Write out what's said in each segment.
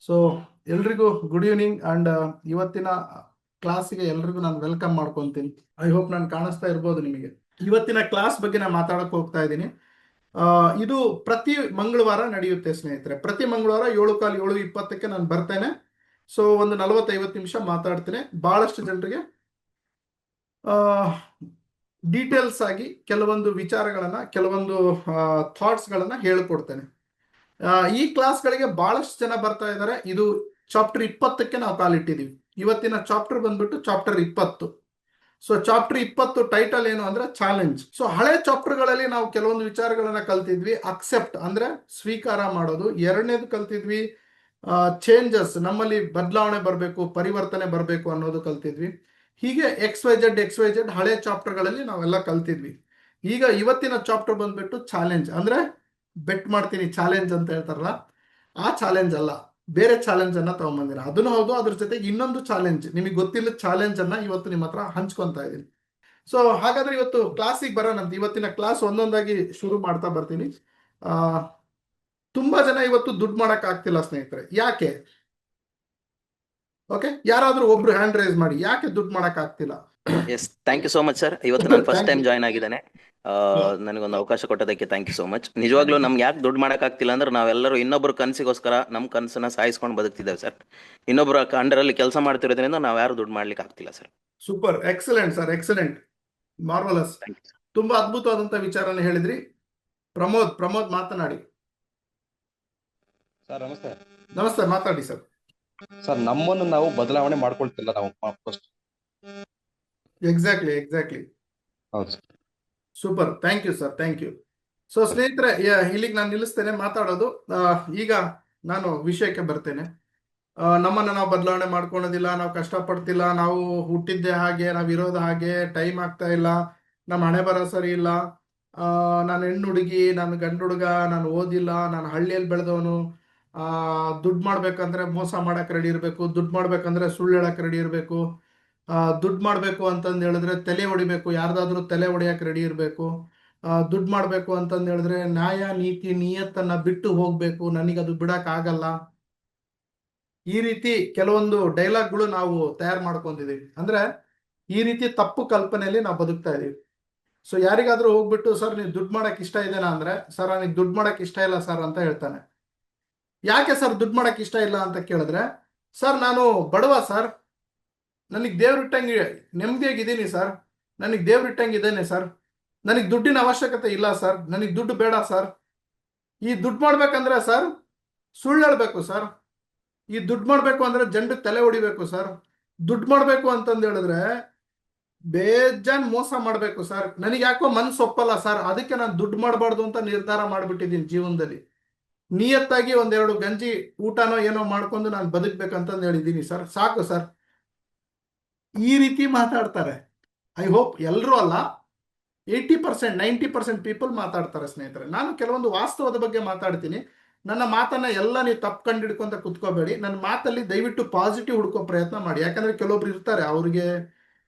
So ಎಲ್ರಿಗೂ good evening and ಇವತ್ತಿನ ಕ್ಲಾಸಿಗೆ ಎಲ್ರಿಗೂ ನಾನು ವೆಲ್ಕಮ್ ಮಾಡ್ಕೊತೀನಿ. ಐ ಹೋಪ್ ನಾನು ಕಾಣಿಸ್ತಾ ಇರ್ಬೋದು ನಿಮಗೆ. ಇವತ್ತಿನ ಕ್ಲಾಸ್ ಬಗ್ಗೆ ನಾನು ಮಾತಾಡಕ್ ಹೋಗ್ತಾ ಇದ್ದೀನಿ. ಇದು ಪ್ರತಿ ಮಂಗಳವಾರ ನಡೆಯುತ್ತೆ ಸ್ನೇಹಿತರೆ. ಪ್ರತಿ ಮಂಗಳವಾರ 7:15 ನಾನು ಬರ್ತೇನೆ. ಸೊ ಒಂದು 40-50 ನಿಮಿಷ ಮಾತಾಡ್ತೇನೆ. ಬಹಳಷ್ಟು ಜನರಿಗೆ ಡೀಟೇಲ್ಸ್ ಆಗಿ ಕೆಲವೊಂದು ವಿಚಾರಗಳನ್ನ, ಕೆಲವೊಂದು ಥಾಟ್ಸ್ಗಳನ್ನ ಹೇಳ್ಕೊಡ್ತೇನೆ. ಈ ಕ್ಲಾಸ್ಗಳಿಗೆ ಬಹಳಷ್ಟು ಜನ ಬರ್ತಾ ಇದ್ದಾರೆ. ಇದು ಚಾಪ್ಟರ್ 20ಕ್ಕೆ ನಾವು ಕಾಲಿಟ್ಟಿದೀವಿ. ಇವತ್ತಿನ ಚಾಪ್ಟರ್ ಬಂದ್ಬಿಟ್ಟು ಚಾಪ್ಟರ್ 20. ಸೊ ಚಾಪ್ಟರ್ 20 ಟೈಟಲ್ ಏನು ಅಂದ್ರೆ ಚಾಲೆಂಜ್. ಸೊ ಹಳೆ ಚಾಪ್ಟರ್ಗಳಲ್ಲಿ ನಾವು ಕೆಲವೊಂದು ವಿಚಾರಗಳನ್ನ ಕಲ್ತಿದ್ವಿ. ಅಕ್ಸೆಪ್ಟ್ ಅಂದ್ರೆ ಸ್ವೀಕಾರ ಮಾಡೋದು. ಎರಡನೇದು ಕಲ್ತಿದ್ವಿ ಚೇಂಜಸ್, ನಮ್ಮಲ್ಲಿ ಬದಲಾವಣೆ ಬರಬೇಕು, ಪರಿವರ್ತನೆ ಬರಬೇಕು ಅನ್ನೋದು ಕಲ್ತಿದ್ವಿ. ಹೀಗೆ XYZ ಹಳೆ ಚಾಪ್ಟರ್ಗಳಲ್ಲಿ ನಾವೆಲ್ಲ ಕಲ್ತಿದ್ವಿ. ಈಗ ಇವತ್ತಿನ ಚಾಪ್ಟರ್ ಬಂದ್ಬಿಟ್ಟು ಚಾಲೆಂಜ್ ಅಂದ್ರೆ ಬೆಟ್ ಮಾಡ್ತೀನಿ ಚಾಲೆಂಜ್ ಅಂತ ಹೇಳ್ತಾರಲ್ಲ, ಆ ಚಾಲೆಂಜ್ ಅಲ್ಲ, ಬೇರೆ ಚಾಲೆಂಜ್ ಅನ್ನ ತಗೊಂಡ್ಬಂದಿರ. ಅದನ್ನು ಹೌದು, ಅದ್ರ ಜೊತೆಗೆ ಇನ್ನೊಂದು ಚಾಲೆಂಜ್, ನಿಮಗೆ ಗೊತ್ತಿಲ್ಲ ಚಾಲೆಂಜ್ ಅನ್ನ ಇವತ್ತು ನಿಮ್ಮ ಹತ್ರ ಹಂಚ್ಕೊಂತಾ ಇದ್ದೀನಿ. ಸೊ ಹಾಗಾದ್ರೆ ಇವತ್ತು ಕ್ಲಾಸಿಗೆ ಬರೋಣಂತ. ಇವತ್ತಿನ ಕ್ಲಾಸ್ ಒಂದೊಂದಾಗಿ ಶುರು ಮಾಡ್ತಾ ಬರ್ತೀನಿ. ತುಂಬಾ ಜನ ಇವತ್ತು ದುಡ್ಡು ಮಾಡಕ್ ಆಗ್ತಿಲ್ಲ ಸ್ನೇಹಿತರೆ. ಯಾಕೆ? ಓಕೆ, ಯಾರಾದ್ರೂ ಒಬ್ರು ಹ್ಯಾಂಡ್ ರೈಸ್ ಮಾಡಿ, ಯಾಕೆ ದುಡ್ಡು ಮಾಡಕ್ ಆಗ್ತಿಲ್ಲ? Yes, thank you so much sir. ಇವತ್ತು ನಾನು ಫಸ್ಟ್ ಟೈಮ್ ಜಾಯ್ನ್ ಆಗಿದ್ದೇನೆ. ನನಗೊಂದು ಅವಕಾಶ ಕೊಟ್ಟದಕ್ಕೆ ಥ್ಯಾಂಕ್ ಯು ಸೋ ಮಚ್. ನಿಜವಾಗ್ಲೂ ನಮ್ಗೆ ಯಾಕೆ ದುಡ್ಡು ಮಾಡಕ್ ಆಗ್ತಿಲ್ಲ ಅಂದ್ರೆ ನಾವೆಲ್ಲರೂ ಇನ್ನೊಬ್ಬರು ಕನಸಿಗೋಸ್ಕರ ನಮ್ಮ ಕನಸನ್ನ ಸಾಯಿಸ್ಕೊಂಡು ಬದುಕ್ತಿದ್ದೇವೆ ಸರ್. ಇನ್ನೊಬ್ಬರ ಅಂಡರಲ್ಲಿ ಕೆಲಸ ಮಾಡ್ತಿರೋದ್ರಿಂದ ನಾವು ಯಾರು ದುಡ್ಡು ಮಾಡ್ಲಿಕ್ಕೆ ಆಗ್ತಿಲ್ಲ sir. Super, excellent sir, excellent, marvellous. ತುಂಬಾ ಅದ್ಭುತವಾದಂತ ವಿಚಾರನ ಹೇಳಿದ್ರಿ. ಪ್ರಮೋದ್ ಮಾತನಾಡಿ ಸರ್. ನಮಸ್ತೆ. ನಮಸ್ತೆ, ಮಾತಾಡಿ ಸರ್. ಸರ್, ನಮ್ಮನ್ನು ನಾವು ಬದಲಾವಣೆ ಮಾಡ್ಕೊಳ್ತಿಲ್ಲ ನಾವು ಫಸ್ಟ್. ಎಕ್ಸಾಕ್ಟ್ಲಿ. ಹೌದು sir. Super, thank you sir, thank you. So ಸ್ನೇಹಿತರೆ, ಇಲ್ಲಿಗೆ ನಾನು ನಿಲ್ಲಿಸ್ತೇನೆ ಮಾತಾಡೋದು. ಈಗ ನಾನು ವಿಷಯಕ್ಕೆ ಬರ್ತೇನೆ. ನಮ್ಮನ್ನು ನಾವು ಬದಲಾವಣೆ ಮಾಡ್ಕೊಳೋದಿಲ್ಲ, ನಾವು ಕಷ್ಟಪಡ್ತಿಲ್ಲ, ನಾವು ಹುಟ್ಟಿದ್ದೆ ಹಾಗೆ, ನಾವು ಇರೋದು ಹಾಗೆ, ಟೈಮ್ ಆಗ್ತಾ ಇಲ್ಲ, ನಮ್ಮ ಹಣೆ ಬರ ಸರಿ ಇಲ್ಲ, ನಾನು ಹೆಣ್ಣು ಹುಡುಗಿ, ನಾನು ಗಂಡು ಹುಡುಗ, ನಾನು ಓದಿಲ್ಲ, ನಾನು ಹಳ್ಳಿಯಲ್ಲಿ ಬೆಳೆದವನು, ದುಡ್ಡು ಮಾಡ್ಬೇಕಂದ್ರೆ ಮೋಸ ಮಾಡಕ್ ರೆಡಿ ಇರಬೇಕು, ದುಡ್ಡು ಮಾಡ್ಬೇಕಂದ್ರೆ ಸುಳ್ಳು ಹೇಳಕ್ ರೆಡಿ ಇರಬೇಕು, ದುಡ್ಡು ಮಾಡಬೇಕು ಅಂತಂದು ಹೇಳಿದ್ರೆ ತಲೆ ಹೊಡಿಬೇಕು, ಯಾರ್ದಾದ್ರೂ ತಲೆ ಹೊಡಿಯಕ್ಕೆ ರೆಡಿ ಇರಬೇಕು, ದುಡ್ಡು ಮಾಡಬೇಕು ಅಂತಂದು ಹೇಳಿದ್ರೆ ನ್ಯಾಯ ನೀತಿ ನಿಯತ್ತನ್ನ ಬಿಟ್ಟು ಹೋಗ್ಬೇಕು, ನನಗದು ಬಿಡಕ್ ಆಗಲ್ಲ. ಈ ರೀತಿ ಕೆಲವೊಂದು ಡೈಲಾಗ್ಗಳು ನಾವು ತಯಾರು ಮಾಡ್ಕೊಂಡಿದೀವಿ. ಅಂದ್ರೆ ಈ ರೀತಿ ತಪ್ಪು ಕಲ್ಪನೆಯಲ್ಲಿ ನಾವು ಬದುಕ್ತಾ ಇದೀವಿ. ಸೊ ಯಾರಿಗಾದ್ರೂ ಹೋಗ್ಬಿಟ್ಟು ಸರ್ ನೀವು ದುಡ್ಡು ಮಾಡಕ್ ಇಷ್ಟ ಇದೆನಾ ಅಂದ್ರೆ, ಸರ್ ನನಗೆ ದುಡ್ಡು ಮಾಡಕ್ ಇಷ್ಟ ಇಲ್ಲ ಸರ್ ಅಂತ ಹೇಳ್ತಾನೆ. ಯಾಕೆ ಸರ್ ದುಡ್ಡು ಮಾಡಕ್ ಇಷ್ಟ ಇಲ್ಲ ಅಂತ ಕೇಳಿದ್ರೆ, ಸರ್ ನಾನು ಬಡವ ಸರ್, ನನಗೆ ದೇವ್ರಿಟ್ಟಂಗೆ ನೆಮ್ಮದಿಯಾಗಿದ್ದೀನಿ ಸರ್, ನನಗೆ ದೇವ್ರಿಟ್ಟಂಗೆ ಇದ್ದೇನೆ ಸರ್, ನನಗೆ ದುಡ್ಡಿನ ಅವಶ್ಯಕತೆ ಇಲ್ಲ ಸರ್, ನನಗೆ ದುಡ್ಡು ಬೇಡ ಸರ್, ಈ ದುಡ್ಡು ಮಾಡ್ಬೇಕಂದ್ರೆ ಸರ್ ಸುಳ್ಳು ಹೇಳ್ಬೇಕು ಸರ್, ಈ ದುಡ್ಡು ಮಾಡ್ಬೇಕು ಅಂದ್ರೆ ಜಂಡ ತಲೆ ಹೊಡಿಬೇಕು ಸರ್, ದುಡ್ಡು ಮಾಡ್ಬೇಕು ಅಂತಂದು ಹೇಳಿದ್ರೆ ಬೇಜಾನ್ ಮೋಸ ಮಾಡ್ಬೇಕು ಸರ್, ನನಗೆ ಯಾಕೋ ಮನ್ಸು ಒಪ್ಪಲ್ಲ ಸರ್, ಅದಕ್ಕೆ ನಾನು ದುಡ್ಡು ಮಾಡಬಾರ್ದು ಅಂತ ನಿರ್ಧಾರ ಮಾಡ್ಬಿಟ್ಟಿದ್ದೀನಿ ಜೀವನದಲ್ಲಿ. ನಿಯತ್ತಾಗಿ ಒಂದೆರಡು ಗಂಜಿ ಊಟನೋ ಏನೋ ಮಾಡ್ಕೊಂಡು ನಾನು ಬದುಕ್ಬೇಕಂತಂದು ಹೇಳಿದ್ದೀನಿ ಸರ್, ಸಾಕು ಸರ್. ಈ ರೀತಿ ಮಾತಾಡ್ತಾರೆ. ಐ ಹೋಪ್ ಎಲ್ಲರೂ ಅಲ್ಲ, 80%, 90% ಪೀಪಲ್ ಮಾತಾಡ್ತಾರೆ ಸ್ನೇಹಿತರೆ. ನಾನು ಕೆಲವೊಂದು ವಾಸ್ತವದ ಬಗ್ಗೆ ಮಾತಾಡ್ತೀನಿ. ನನ್ನ ಮಾತನ್ನ ಎಲ್ಲ ನೀವು ತಪ್ಪು ಕಂಡು ಹಿಡ್ಕೊಂತ ಕುತ್ಕೋಬೇಡಿ. ನನ್ನ ಮಾತಲ್ಲಿ ದಯವಿಟ್ಟು ಪಾಸಿಟಿವ್ ಹುಡ್ಕೋ ಪ್ರಯತ್ನ ಮಾಡಿ. ಯಾಕಂದ್ರೆ ಕೆಲವೊಬ್ರು ಇರ್ತಾರೆ, ಅವ್ರಿಗೆ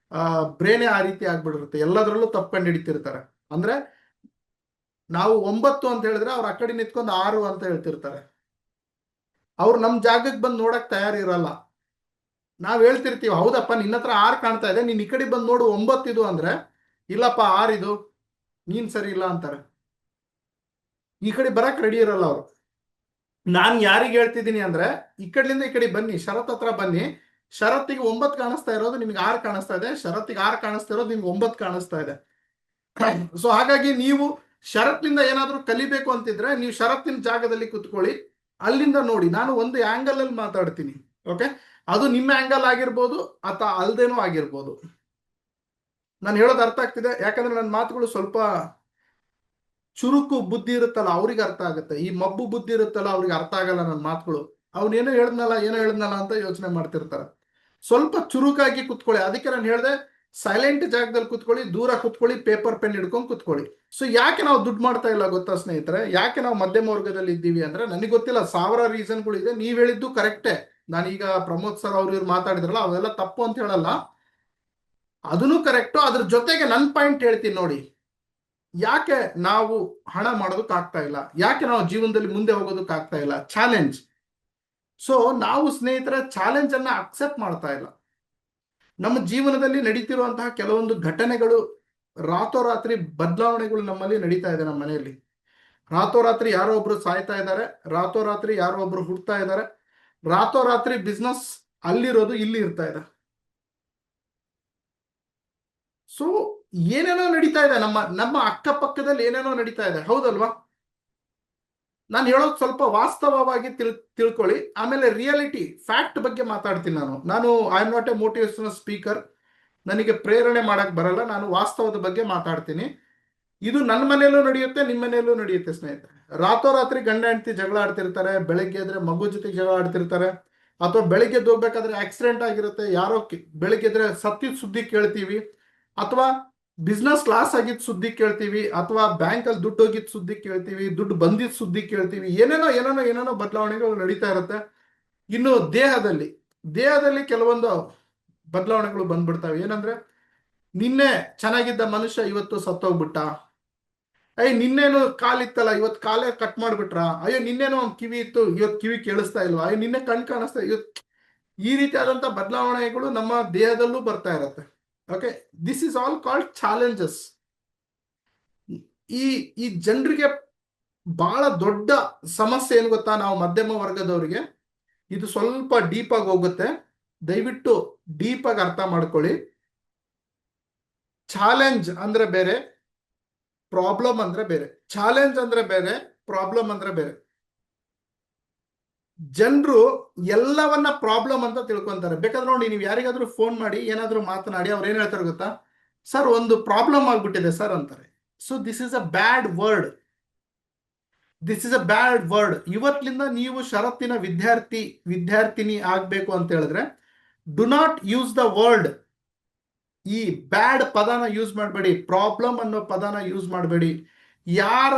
ಬ್ರೇನೇ ಆ ರೀತಿ ಆಗ್ಬಿಡಿರುತ್ತೆ, ಎಲ್ಲದರಲ್ಲೂ ತಪ್ಪು ಕಂಡು ಹಿಡಿತಿರ್ತಾರೆ. ಅಂದ್ರೆ ನಾವು 9 ಅಂತ ಹೇಳಿದ್ರೆ ಅವ್ರು ಆ ಕಡೆ ನಿಂತ್ಕೊಂಡು 6 ಅಂತ ಹೇಳ್ತಿರ್ತಾರೆ. ಅವ್ರು ನಮ್ ಜಾಗಕ್ಕೆ ಬಂದು ನೋಡಕ್ ತಯಾರಿರಲ್ಲ. ನಾವ್ ಹೇಳ್ತಿರ್ತೀವಿ, ಹೌದಪ್ಪ ನಿನ್ನ ಹತ್ರ 6 ಕಾಣ್ತಾ ಇದೆ, ನೀನ್ ಈ ಕಡೆ ಬಂದು ನೋಡು 9 ಇದು ಅಂದ್ರೆ, ಇಲ್ಲಪ್ಪ 6 ಇದು, ನೀನ್ ಸರಿ ಇಲ್ಲ ಅಂತಾರೆ. ಈ ಕಡೆ ಬರಕ್ ರೆಡಿ ಇರಲ್ಲ ಅವರು. ನಾನ್ ಯಾರಿಗೆ ಹೇಳ್ತಿದ್ದೀನಿ ಅಂದ್ರೆ, ಈ ಕಡೆಯಿಂದ ಈ ಕಡೆ ಬನ್ನಿ, ಶರತ್ ಹತ್ರ ಬನ್ನಿ, ಶರತ್ತಿಗೆ 9 ಕಾಣಿಸ್ತಾ ಇರೋದು ನಿಮ್ಗೆ 6 ಕಾಣಿಸ್ತಾ ಇದೆ, ಶರತ್ತಿಗೆ 6 ಕಾಣಿಸ್ತಾ ಇರೋದು ನಿಮ್ಗೆ 9 ಕಾಣಿಸ್ತಾ ಇದೆ. ಸೊ ಹಾಗಾಗಿ ನೀವು ಶರತ್ನಿಂದ ಏನಾದ್ರೂ ಕಲಿಬೇಕು ಅಂತಿದ್ರೆ ನೀವು ಶರತ್ತಿನ ಜಾಗದಲ್ಲಿ ಕುತ್ಕೊಳ್ಳಿ, ಅಲ್ಲಿಂದ ನೋಡಿ. ನಾನು ಒಂದು ಆಂಗಲ್ ಅಲ್ಲಿ ಮಾತಾಡ್ತೀನಿ, ಓಕೆ? ಅದು ನಿಮ್ಮ ಆಂಗಲ್ ಆಗಿರ್ಬೋದು ಅಥವಾ ಅಲ್ದೇನೋ ಆಗಿರ್ಬೋದು. ನಾನು ಹೇಳೋದು ಅರ್ಥ ಆಗ್ತಿದೆ? ಯಾಕಂದ್ರೆ ನನ್ನ ಮಾತುಗಳು ಸ್ವಲ್ಪ ಚುರುಕು ಬುದ್ಧಿ ಇರುತ್ತಲ್ಲ ಅವ್ರಿಗೆ ಅರ್ಥ ಆಗುತ್ತೆ, ಈ ಮಬ್ಬು ಬುದ್ಧಿ ಇರುತ್ತಲ್ಲ ಅವ್ರಿಗೆ ಅರ್ಥ ಆಗಲ್ಲ ನನ್ನ ಮಾತುಗಳು. ಅವನೇನೋ ಹೇಳಿದ್ನಲ್ಲ ಅಂತ ಯೋಚನೆ ಮಾಡ್ತಿರ್ತಾರೆ. ಸ್ವಲ್ಪ ಚುರುಕಾಗಿ ಕುತ್ಕೊಳ್ಳಿ. ಅದಕ್ಕೆ ನಾನು ಹೇಳಿದೆ, ಸೈಲೆಂಟ್ ಜಾಗದಲ್ಲಿ ಕುತ್ಕೊಳ್ಳಿ, ದೂರ ಕುತ್ಕೊಳ್ಳಿ, ಪೇಪರ್ ಪೆನ್ ಹಿಡ್ಕೊಂಡು ಕುತ್ಕೊಳ್ಳಿ. ಸೊ ಯಾಕೆ ನಾವು ದುಡ್ಡು ಮಾಡ್ತಾ ಇಲ್ಲ ಗೊತ್ತಾ ಸ್ನೇಹಿತರೆ? ಯಾಕೆ ನಾವು ಮಧ್ಯಮ ವರ್ಗದಲ್ಲಿ ಇದ್ದೀವಿ ಅಂದ್ರೆ, ನನಗೆ ಗೊತ್ತಿಲ್ಲ, 1000 ರೀಸನ್ಗಳು ಇದೆ. ನೀವ್ ಹೇಳಿದ್ದು ಕರೆಕ್ಟೇ. ನಾನೀಗ ಪ್ರಮೋದ್ ಸರ್ ಅವ್ರು ಇವ್ರು ಮಾತಾಡಿದ್ರಲ್ಲ, ಅವೆಲ್ಲ ತಪ್ಪು ಅಂತ ಹೇಳಲ್ಲ, ಅದನ್ನು ಕರೆಕ್ಟು. ಅದ್ರ ಜೊತೆಗೆ ನನ್ನ ಪಾಯಿಂಟ್ ಹೇಳ್ತೀನಿ ನೋಡಿ. ಯಾಕೆ ನಾವು ಹಣ ಮಾಡೋದಕ್ಕೆ ಆಗ್ತಾ ಇಲ್ಲ, ಯಾಕೆ ನಾವು ಜೀವನದಲ್ಲಿ ಮುಂದೆ ಹೋಗೋದಕ್ಕೆ ಆಗ್ತಾ ಇಲ್ಲ? ಚಾಲೆಂಜ್. ಸೊ ನಾವು ಸ್ನೇಹಿತರ ಚಾಲೆಂಜ್ ಅನ್ನ ಅಕ್ಸೆಪ್ಟ್ ಮಾಡ್ತಾ ಇಲ್ಲ. ನಮ್ಮ ಜೀವನದಲ್ಲಿ ನಡೀತಿರುವಂತಹ ಕೆಲವೊಂದು ಘಟನೆಗಳು, ರಾತ್ರೋರಾತ್ರಿ ಬದಲಾವಣೆಗಳು ನಮ್ಮಲ್ಲಿ ನಡೀತಾ ಇದೆ. ನಮ್ಮ ಮನೆಯಲ್ಲಿ ರಾತ್ರೋರಾತ್ರಿ ಯಾರೋ ಒಬ್ರು ಸಾಯ್ತಾ ಇದ್ದಾರೆ, ರಾತ್ರೋರಾತ್ರಿ ಯಾರೋ ಒಬ್ರು ಹುಡ್ತಾ ಇದ್ದಾರೆ, ರಾತ್ರೋರಾತ್ರಿ ಬಿಸ್ನೆಸ್ ಅಲ್ಲಿರೋದು ಇಲ್ಲಿ ಇರ್ತಾ ಇದೆ. ಸೊ ಏನೇನೋ ನಡೀತಾ ಇದೆ, ನಮ್ಮ ನಮ್ಮ ಅಕ್ಕಪಕ್ಕದಲ್ಲಿ ಏನೇನೋ ನಡೀತಾ ಇದೆ, ಹೌದಲ್ವಾ? ನಾನು ಹೇಳೋದು ಸ್ವಲ್ಪ ವಾಸ್ತವವಾಗಿ ತಿಳ್ಕೊಳ್ಳಿ, ಆಮೇಲೆ ರಿಯಾಲಿಟಿ ಫ್ಯಾಕ್ಟ್ ಬಗ್ಗೆ ಮಾತಾಡ್ತೀನಿ. ನಾನು I am not A motivational speaker, ನನಗೆ ಪ್ರೇರಣೆ ಮಾಡಕ್ ಬರಲ್ಲ, ನಾನು ವಾಸ್ತವದ ಬಗ್ಗೆ ಮಾತಾಡ್ತೀನಿ. ಇದು ನನ್ನ ಮನೆಯಲ್ಲೂ ನಡೆಯುತ್ತೆ, ನಿಮ್ಮ ಮನೆಯಲ್ಲೂ ನಡೆಯುತ್ತೆ ಸ್ನೇಹಿತರೆ. ರಾತ್ರೋರಾತ್ರಿ ಗಂಡ ಹೆಂಡತಿ ಜಗಳ ಆಡ್ತಿರ್ತಾರೆ, ಬೆಳಗ್ಗೆ ಎದ್ರೆ ಮಗು ಜೊತೆ ಜಗಳ ಆಡ್ತಿರ್ತಾರೆ, ಅಥವಾ ಬೆಳಿಗ್ಗೆ ಹೋಗ್ಬೇಕಾದ್ರೆ ಆಕ್ಸಿಡೆಂಟ್ ಆಗಿರುತ್ತೆ, ಯಾರೋ ಬೆಳಿಗ್ಗೆ ಎದ್ರೆ ಸತ್ತಿದ ಸುದ್ದಿ ಕೇಳ್ತೀವಿ, ಅಥವಾ ಬಿಸ್ನೆಸ್ ಲಾಸ್ ಆಗಿದ್ದ ಸುದ್ದಿ ಕೇಳ್ತೀವಿ, ಅಥವಾ ಬ್ಯಾಂಕಲ್ಲಿ ದುಡ್ಡು ಹೋಗಿದ್ದ ಸುದ್ದಿ ಕೇಳ್ತೀವಿ, ದುಡ್ಡು ಬಂದಿದ್ದ ಸುದ್ದಿ ಕೇಳ್ತೀವಿ, ಏನೇನೋ ಬದಲಾವಣೆಗಳು ನಡೀತಾ ಇರುತ್ತೆ. ಇನ್ನು ದೇಹದಲ್ಲಿ ಕೆಲವೊಂದು ಬದಲಾವಣೆಗಳು ಬಂದ್ಬಿಡ್ತಾವೆ. ಏನಂದ್ರೆ, ನಿನ್ನೆ ಚೆನ್ನಾಗಿದ್ದ ಮನುಷ್ಯ ಇವತ್ತು ಸತ್ತೋಗ್ಬಿಟ್ಟ, ನಿನ್ನೇನು ಕಾಲಿತ್ತಲ್ಲ ಇವತ್ತು ಕಾಲೇ ಕಟ್ ಮಾಡ್ಬಿಟ್ರ, ಅಯ್ಯೋ ನಿನ್ನೇನು ಕಿವಿ ಇತ್ತು ಇವತ್ತು ಕಿವಿ ಕೇಳಿಸ್ತಾ ಇಲ್ವಾ, ಅಯ್ಯೋ ನಿನ್ನೆ ಕಣ್ ಕಾಣಿಸ್ತಾ ಇವತ್ತು. ಈ ರೀತಿಯಾದಂತ ಬದಲಾವಣೆಗಳು ನಮ್ಮ ದೇಹದಲ್ಲೂ ಬರ್ತಾ ಇರತ್ತೆ. Okay, this is all called challenges. ಈ ಜನರಿಗೆ ಬಹಳ ದೊಡ್ಡ ಸಮಸ್ಯೆ ಏನು ಗೊತ್ತಾ? ನಾವು ಮಧ್ಯಮ ವರ್ಗದವರಿಗೆ ಇದು ಸ್ವಲ್ಪ ಡೀಪ್ ಆಗಿ ಹೋಗುತ್ತೆ, ದಯವಿಟ್ಟು ಡೀಪ್ ಆಗಿ ಅರ್ಥ ಮಾಡ್ಕೊಳ್ಳಿ. ಚಾಲೆಂಜ್ ಅಂದ್ರೆ ಬೇರೆ, ಪ್ರಾಬ್ಲಮ್ ಅಂದ್ರೆ ಬೇರೆ. ಚಾಲೆಂಜ್ ಅಂದ್ರೆ ಬೇರೆ, ಪ್ರಾಬ್ಲಮ್ ಅಂದ್ರೆ ಬೇರೆ. ಜನರು ಎಲ್ಲವನ್ನ ಪ್ರಾಬ್ಲಮ್ ಅಂತ ತಿಳ್ಕೊಂತಾರೆ. ಬೇಕಾದ್ರೆ ನೋಡಿ, ನೀವು ಯಾರಿಗಾದ್ರೂ ಫೋನ್ ಮಾಡಿ ಏನಾದ್ರೂ ಮಾತನಾಡಿ, ಅವ್ರು ಏನ್ ಹೇಳ್ತಾರೆ ಗೊತ್ತಾ? ಸರ್ ಒಂದು ಪ್ರಾಬ್ಲಮ್ ಆಗ್ಬಿಟ್ಟಿದೆ ಸರ್ ಅಂತಾರೆ. So this is a bad word, this is a bad word. ಇವತ್ತಿನಿಂದ ನೀವು ಷರತ್ತಿನ ವಿದ್ಯಾರ್ಥಿನಿ ಆಗ್ಬೇಕು ಅಂತ ಹೇಳಿದ್ರೆ, do not use the word. ಈ ಬ್ಯಾಡ್ ಪದನ ಯೂಸ್ ಮಾಡಬೇಡಿ, ಪ್ರಾಬ್ಲಮ್ ಅನ್ನೋ ಪದನ ಯೂಸ್ ಮಾಡಬೇಡಿ. ಯಾರ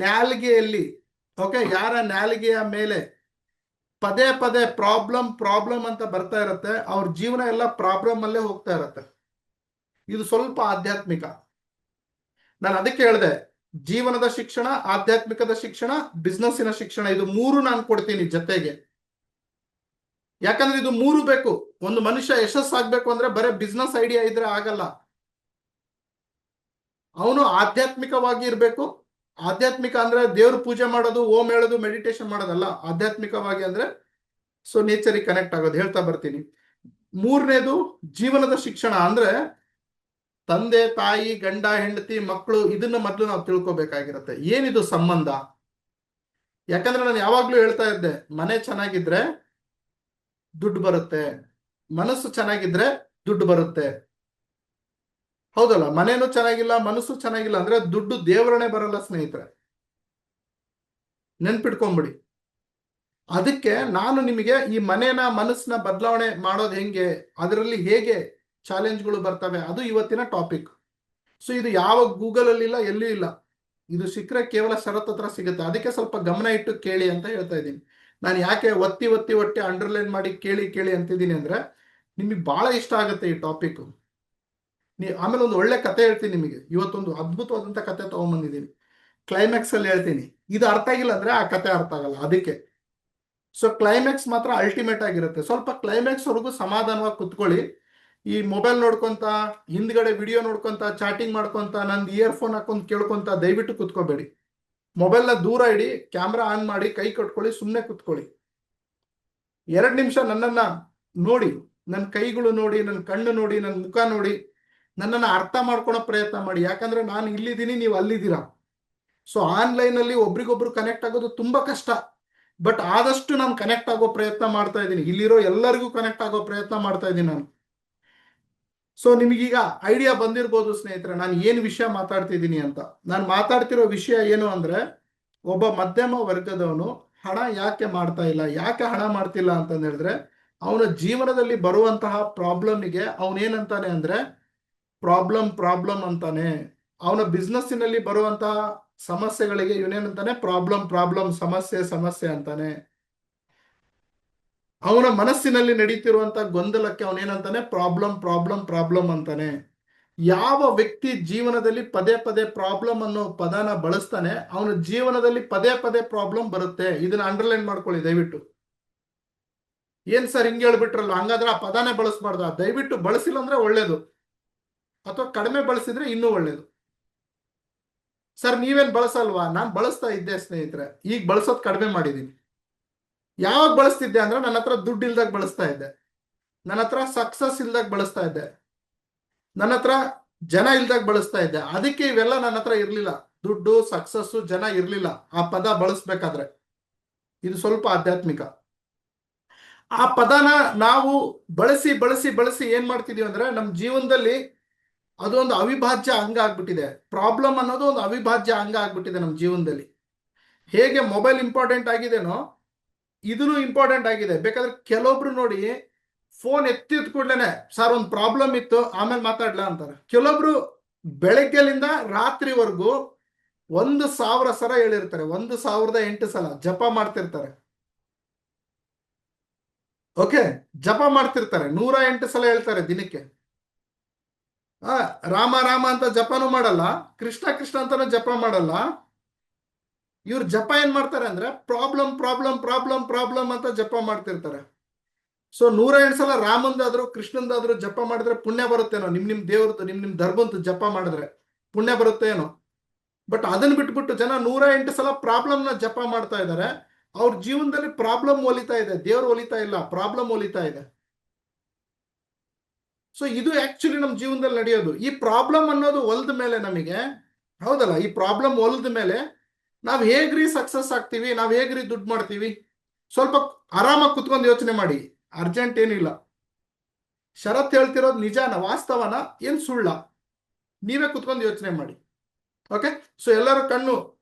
ನಾಲಿಗೆಯಲ್ಲಿ, ಓಕೆ, ಯಾರ ನಾಲಿಗೆಯ ಮೇಲೆ ಪದೇ ಪದೇ ಪ್ರಾಬ್ಲಮ್ ಅಂತ ಬರ್ತಾ ಇರತ್ತೆ, ಅವ್ರ ಜೀವನ ಎಲ್ಲ ಪ್ರಾಬ್ಲಮ್ ಅಲ್ಲೇ ಹೋಗ್ತಾ ಇರತ್ತೆ. ಇದು ಸ್ವಲ್ಪ ಆಧ್ಯಾತ್ಮಿಕ. ನಾನು ಅದಕ್ಕೆ ಹೇಳಿದೆ, ಜೀವನದ ಶಿಕ್ಷಣ, ಆಧ್ಯಾತ್ಮಿಕದ ಶಿಕ್ಷಣ, ಬಿಸ್ನೆಸ್ಸಿನ ಶಿಕ್ಷಣ, ಇದು ಮೂರು ನಾನು ಕೊಡ್ತೀನಿ ಜೊತೆಗೆ. ಯಾಕಂದ್ರೆ ಇದು ಮೂರು ಬೇಕು. ಒಂದು ಮನುಷ್ಯ ಯಶಸ್ಸಾಗ್ಬೇಕು ಅಂದ್ರೆ ಬರೀ ಬಿಸ್ನೆಸ್ ಐಡಿಯಾ ಇದ್ರೆ ಆಗಲ್ಲ. ಅವನು ಆಧ್ಯಾತ್ಮಿಕವಾಗಿ ಇರ್ಬೇಕು. ಆಧ್ಯಾತ್ಮಿಕ ಅಂದ್ರೆ ದೇವ್ರ ಪೂಜೆ ಮಾಡೋದು, ಓಂ ಹೇಳೋದು, ಮೆಡಿಟೇಷನ್ ಮಾಡೋದಲ್ಲ. ಆಧ್ಯಾತ್ಮಿಕವಾಗಿ ಅಂದ್ರೆ ಸೊ ನೇಚರಿಗೆ ಕನೆಕ್ಟ್ ಆಗೋದು. ಹೇಳ್ತಾ ಬರ್ತೀನಿ. ಮೂರನೇದು ಜೀವನದ ಶಿಕ್ಷಣ ಅಂದ್ರೆ ತಂದೆ ತಾಯಿ, ಗಂಡ ಹೆಂಡತಿ, ಮಕ್ಕಳು, ಇದನ್ನ ಮೊದಲು ನಾವು ತಿಳ್ಕೊಬೇಕಾಗಿರುತ್ತೆ. ಏನಿದು ಸಂಬಂಧ? ಯಾಕಂದ್ರೆ ನಾನು ಯಾವಾಗ್ಲೂ ಹೇಳ್ತಾ ಇದ್ದೆ, ಮನೆ ಚೆನ್ನಾಗಿದ್ರೆ ದುಡ್ಡು ಬರುತ್ತೆ, ಮನಸ್ಸು ಚೆನ್ನಾಗಿದ್ರೆ ದುಡ್ಡು ಬರುತ್ತೆ, ಹೌದಲ್ಲ? ಮನೇನು ಚೆನ್ನಾಗಿಲ್ಲ, ಮನಸ್ಸು ಚೆನ್ನಾಗಿಲ್ಲ ಅಂದ್ರೆ ದುಡ್ಡು ದೇವರನೇ ಬರಲ್ಲ ಸ್ನೇಹಿತರೆ, ನೆನ್ಪಿಟ್ಕೊಂಬಿಡಿ. ಅದಕ್ಕೆ ನಾನು ನಿಮಗೆ ಈ ಮನೇನ, ಮನಸ್ಸನ್ನ ಬದಲಾವಣೆ ಮಾಡೋದು ಹೆಂಗೆ, ಅದರಲ್ಲಿ ಹೇಗೆ ಚಾಲೆಂಜ್ಗಳು ಬರ್ತವೆ, ಅದು ಇವತ್ತಿನ ಟಾಪಿಕ್. ಸೊ ಇದು ಯಾವ ಗೂಗಲ್ ಅಲ್ಲಿ ಇಲ್ಲ, ಎಲ್ಲೂ ಇಲ್ಲ. ಇದು ಸಿಕ್ಕರೆ ಕೇವಲ ಶರತ್ ಹತ್ರ ಸಿಗುತ್ತೆ. ಅದಕ್ಕೆ ಸ್ವಲ್ಪ ಗಮನ ಇಟ್ಟು ಕೇಳಿ ಅಂತ ಹೇಳ್ತಾ ಇದ್ದೀನಿ. ನಾನು ಯಾಕೆ ಒತ್ತಿ ಅಂಡರ್ಲೈನ್ ಮಾಡಿ ಕೇಳಿ ಅಂತಿದ್ದೀನಿ ಅಂದ್ರೆ, ನಿಮಗೆ ಬಹಳ ಇಷ್ಟ ಆಗುತ್ತೆ ಈ ಟಾಪಿಕ್. ಆಮೇಲೆ ಒಂದು ಒಳ್ಳೆ ಕತೆ ಹೇಳ್ತೀನಿ ನಿಮಗೆ. ಇವತ್ತೊಂದು ಅದ್ಭುತವಾದಂತ ಕತೆ ತಗೊಂಡ್ಬಂದಿದ್ದೀನಿ, ಕ್ಲೈಮ್ಯಾಕ್ಸ್ ಅಲ್ಲಿ ಹೇಳ್ತೀನಿ. ಇದು ಅರ್ಥ ಆಗಿಲ್ಲ ಅಂದ್ರೆ ಆ ಕತೆ ಅರ್ಥ ಆಗಲ್ಲ. ಅದಕ್ಕೆ ಸೊ ಕ್ಲೈಮ್ಯಾಕ್ಸ್ ಮಾತ್ರ ಅಲ್ಟಿಮೇಟ್ ಆಗಿರುತ್ತೆ. ಸ್ವಲ್ಪ ಕ್ಲೈಮ್ಯಾಕ್ಸ್ ವರೆಗೂ ಸಮಾಧಾನವಾಗಿ ಕುತ್ಕೊಳ್ಳಿ. ಈ ಮೊಬೈಲ್ ನೋಡ್ಕೊಂತ, ಹಿಂದ್ಗಡೆ ವಿಡಿಯೋ ನೋಡ್ಕೊಂತ, ಚಾಟಿಂಗ್ ಮಾಡ್ಕೊಂತ, ನಂದು ಇಯರ್ಫೋನ್ ಹಾಕೊಂಡ್ ಕೇಳ್ಕೊಂತ ದಯವಿಟ್ಟು ಕುತ್ಕೋಬೇಡಿ. ಮೊಬೈಲ್ನ ದೂರ ಇಡಿ, ಕ್ಯಾಮ್ರಾ ಆನ್ ಮಾಡಿ, ಕೈ ಕಟ್ಕೊಳ್ಳಿ, ಸುಮ್ಮನೆ ಕುತ್ಕೊಳ್ಳಿ. 2 ನಿಮಿಷ ನನ್ನನ್ನ ನೋಡಿ, ನನ್ನ ಕೈಗಳು ನೋಡಿ, ನನ್ನ ಕಣ್ಣು ನೋಡಿ, ನನ್ನ ಮುಖ ನೋಡಿ, ನನ್ನನ್ನು ಅರ್ಥ ಮಾಡ್ಕೊಳೋ ಪ್ರಯತ್ನ ಮಾಡಿ. ಯಾಕಂದ್ರೆ ನಾನು ಇಲ್ಲಿದ್ದೀನಿ, ನೀವು ಅಲ್ಲಿದ್ದೀರಾ. ಸೊ ಆನ್ಲೈನ್ ಅಲ್ಲಿ ಒಬ್ರಿಗೊಬ್ರು ಕನೆಕ್ಟ್ ಆಗೋದು ತುಂಬಾ ಕಷ್ಟ. ಬಟ್ ಆದಷ್ಟು ನಾನು ಕನೆಕ್ಟ್ ಆಗೋ ಪ್ರಯತ್ನ ಮಾಡ್ತಾ ಇದ್ದೀನಿ. ಇಲ್ಲಿರೋ ಎಲ್ಲರಿಗೂ ಕನೆಕ್ಟ್ ಆಗೋ ಪ್ರಯತ್ನ ಮಾಡ್ತಾ ಇದ್ದೀನಿ ನಾನು. ಸೊ ನಿಮಗೀಗ ಐಡಿಯಾ ಬಂದಿರ್ಬೋದು ಸ್ನೇಹಿತರೆ, ನಾನು ಏನು ವಿಷಯ ಮಾತಾಡ್ತಿದ್ದೀನಿ ಅಂತ. ನಾನು ಮಾತಾಡ್ತಿರೋ ವಿಷಯ ಏನು ಅಂದ್ರೆ, ಒಬ್ಬ ಮಧ್ಯಮ ವರ್ಗದವನು ಹಣ ಯಾಕೆ ಮಾಡ್ತಾ ಇಲ್ಲ, ಯಾಕೆ ಹಣ ಮಾಡ್ತಿಲ್ಲ ಅಂತ ಹೇಳಿದ್ರೆ, ಅವನ ಜೀವನದಲ್ಲಿ ಬರುವಂತಹ ಪ್ರಾಬ್ಲಮ್ಗೆ ಅವನೇನಂತಾನೆ ಅಂದ್ರೆ ಪ್ರಾಬ್ಲಮ್ ಅಂತಾನೆ. ಅವನ ಬಿಸ್ನೆಸ್ಸಿನಲ್ಲಿ ಬರುವಂತಹ ಸಮಸ್ಯೆಗಳಿಗೆ ಇವನೇನಂತಾನೆ ಪ್ರಾಬ್ಲಮ್, ಸಮಸ್ಯೆ ಅಂತಾನೆ. ಅವನ ಮನಸ್ಸಿನಲ್ಲಿ ನಡೀತಿರುವಂತ ಗೊಂದಲಕ್ಕೆ ಅವನೇನಂತಾನೆ ಪ್ರಾಬ್ಲಮ್ ಅಂತಾನೆ. ಯಾವ ವ್ಯಕ್ತಿ ಜೀವನದಲ್ಲಿ ಪದೇ ಪದೇ ಪ್ರಾಬ್ಲಮ್ ಅನ್ನೋ ಪದನ ಬಳಸ್ತಾನೆ, ಅವನ ಜೀವನದಲ್ಲಿ ಪದೇ ಪದೇ ಪ್ರಾಬ್ಲಮ್ ಬರುತ್ತೆ. ಇದನ್ನ ಅಂಡರ್ಲೈನ್ ಮಾಡ್ಕೊಳ್ಳಿ ದಯವಿಟ್ಟು. ಏನ್ ಸರ್ ಹಿಂಗೆ ಹೇಳ್ಬಿಟ್ರಲ್ಲ, ಹಂಗಾದ್ರೆ ಆ ಪದಾನೇ ಬಳಸಬಾರ್ದು. ದಯವಿಟ್ಟು ಬಳಸಿಲ್ಲ ಅಂದ್ರೆ ಒಳ್ಳೇದು, ಅಥವಾ ಕಡಿಮೆ ಬಳಸಿದ್ರೆ ಇನ್ನೂ ಒಳ್ಳೇದು. ಸರ್ ನೀವೇನ್ ಬಳಸಲ್ವಾ? ನಾನು ಬಳಸ್ತಾ ಇದ್ದೆ ಸ್ನೇಹಿತರೆ, ಈಗ ಬಳಸೋದು ಕಡಿಮೆ ಮಾಡಿದೀನಿ. ಯಾವಾಗ ಬಳಸ್ತಿದ್ದೆ ಅಂದ್ರೆ ನನ್ನ ಹತ್ರ ದುಡ್ಡು ಇಲ್ದಾಗ ಬಳಸ್ತಾ ಇದ್ದೆ, ನನ್ನ ಹತ್ರ ಸಕ್ಸಸ್ ಇಲ್ದಾಗ ಬಳಸ್ತಾ ಇದ್ದೆ, ನನ್ನ ಹತ್ರ ಜನ ಇಲ್ದಾಗ ಬಳಸ್ತಾ ಇದ್ದೆ. ಅದಕ್ಕೆ ಇವೆಲ್ಲ ನನ್ನ ಹತ್ರ ಇರ್ಲಿಲ್ಲ. ದುಡ್ಡು, ಸಕ್ಸಸ್ಸು, ಜನ ಇರ್ಲಿಲ್ಲ ಆ ಪದ ಬಳಸ್ಬೇಕಾದ್ರೆ. ಇದು ಸ್ವಲ್ಪ ಆಧ್ಯಾತ್ಮಿಕ. ಆ ಪದನ ನಾವು ಬಳಸಿ ಬಳಸಿ ಬಳಸಿ ಏನ್ ಮಾಡ್ತಿದೀವಿ ಅಂದ್ರೆ ನಮ್ಮ ಜೀವನದಲ್ಲಿ ಅದೊಂದು ಅವಿಭಾಜ್ಯ ಅಂಗ ಆಗ್ಬಿಟ್ಟಿದೆ. ಪ್ರಾಬ್ಲಮ್ ಅನ್ನೋದು ಒಂದು ಅವಿಭಾಜ್ಯ ಅಂಗ ಆಗ್ಬಿಟ್ಟಿದೆ ನಮ್ಮ ಜೀವನದಲ್ಲಿ. ಹೇಗೆ ಮೊಬೈಲ್ ಇಂಪಾರ್ಟೆಂಟ್ ಆಗಿದೆನೋ ಇದೂ ಇಂಪಾರ್ಟೆಂಟ್ ಆಗಿದೆ. ಬೇಕಾದ್ರೆ ಕೆಲವೊಬ್ರು ನೋಡಿ, ಫೋನ್ ಎತ್ತಿದ ಕೂಡ್ಲೇನೆ ಸರ್ ಒಂದು ಪ್ರಾಬ್ಲಮ್ ಇತ್ತು ಆಮೇಲೆ ಮಾತಾಡ್ಲಾ ಅಂತಾರೆ. ಕೆಲವೊಬ್ರು ಬೆಳಗ್ಗೆಲಿಂದ ರಾತ್ರಿವರೆಗೂ 1,000 ಸಲ ಹೇಳಿರ್ತಾರೆ, 1,008 ಸಲ ಜಪ ಮಾಡ್ತಿರ್ತಾರೆ. ಓಕೆ, ಜಪ ಮಾಡ್ತಿರ್ತಾರೆ, 108 ಸಲ ಹೇಳ್ತಾರೆ ದಿನಕ್ಕೆ. ರಾಮ ರಾಮ ಅಂತ ಜಪನೂ ಮಾಡಲ್ಲ, ಕೃಷ್ಣ ಕೃಷ್ಣ ಅಂತಾನು ಜಪ ಮಾಡಲ್ಲ. ಇವ್ರು ಜಪ ಏನ್ ಮಾಡ್ತಾರೆ ಅಂದ್ರೆ ಪ್ರಾಬ್ಲಮ್ ಪ್ರಾಬ್ಲಮ್ ಪ್ರಾಬ್ಲಮ್ ಪ್ರಾಬ್ಲಮ್ ಅಂತ ಜಪ ಮಾಡ್ತಿರ್ತಾರೆ. ಸೊ 108 ಸಲ ರಾಮಂದಾದ್ರು ಕೃಷ್ಣಂದಾದ್ರು ಜಪ ಮಾಡಿದ್ರೆ ಪುಣ್ಯ ಬರುತ್ತೇನೋ, ನಿಮ್ ದೇವ್ರದ್ದು ನಿಮ್ ಧರ್ಮದ್ದು ಜಪ ಮಾಡಿದ್ರೆ ಪುಣ್ಯ ಬರುತ್ತೇನೋ. ಬಟ್ ಅದನ್ನ ಬಿಟ್ಬಿಟ್ಟು ಜನ 108 ಸಲ ಪ್ರಾಬ್ಲಮ್ ನ ಜಪ ಮಾಡ್ತಾ ಇದ್ದಾರೆ. ಅವ್ರ ಜೀವನದಲ್ಲಿ ಪ್ರಾಬ್ಲಮ್ ಒಲಿತಾ ಇದೆ, ದೇವ್ರು ಒಲಿತಾ ಇಲ್ಲ, ಪ್ರಾಬ್ಲಮ್ ಒಲಿತಾ ಇದೆ. ಸೊ ಇದು ಆಕ್ಚುಲಿ ನಮ್ಮ ಜೀವನದಲ್ಲಿ ನಡೆಯೋದು. ಈ ಪ್ರಾಬ್ಲಮ್ ಅನ್ನೋದು ಒಲ್ದ ಮೇಲೆ ನಮಗೆ, ಹೌದಲ್ಲ, ಈ ಪ್ರಾಬ್ಲಮ್ ಒಲ್ದ ಮೇಲೆ ನಾವ್ ಹೇಗ್ರಿ ಸಕ್ಸಸ್ ಆಗ್ತೀವಿ, ನಾವ್ ಹೇಗ್ರಿ ದುಡ್ಡು ಮಾಡ್ತೀವಿ? ಸ್ವಲ್ಪ ಆರಾಮಾಗಿ ಕುತ್ಕೊಂಡು ಯೋಚನೆ ಮಾಡಿ. ಅರ್ಜೆಂಟ್ ಏನಿಲ್ಲ. ಶರತ್ ಹೇಳ್ತಿರೋದು ನಿಜಾನ, ವಾಸ್ತವನ, ಏನ್ ಸುಳ್ಳ? ನೀವೇ ಕುತ್ಕೊಂಡು ಯೋಚನೆ ಮಾಡಿ. ಓಕೆ, ಸೊ ಎಲ್ಲರೂ ಕಣ್ಣು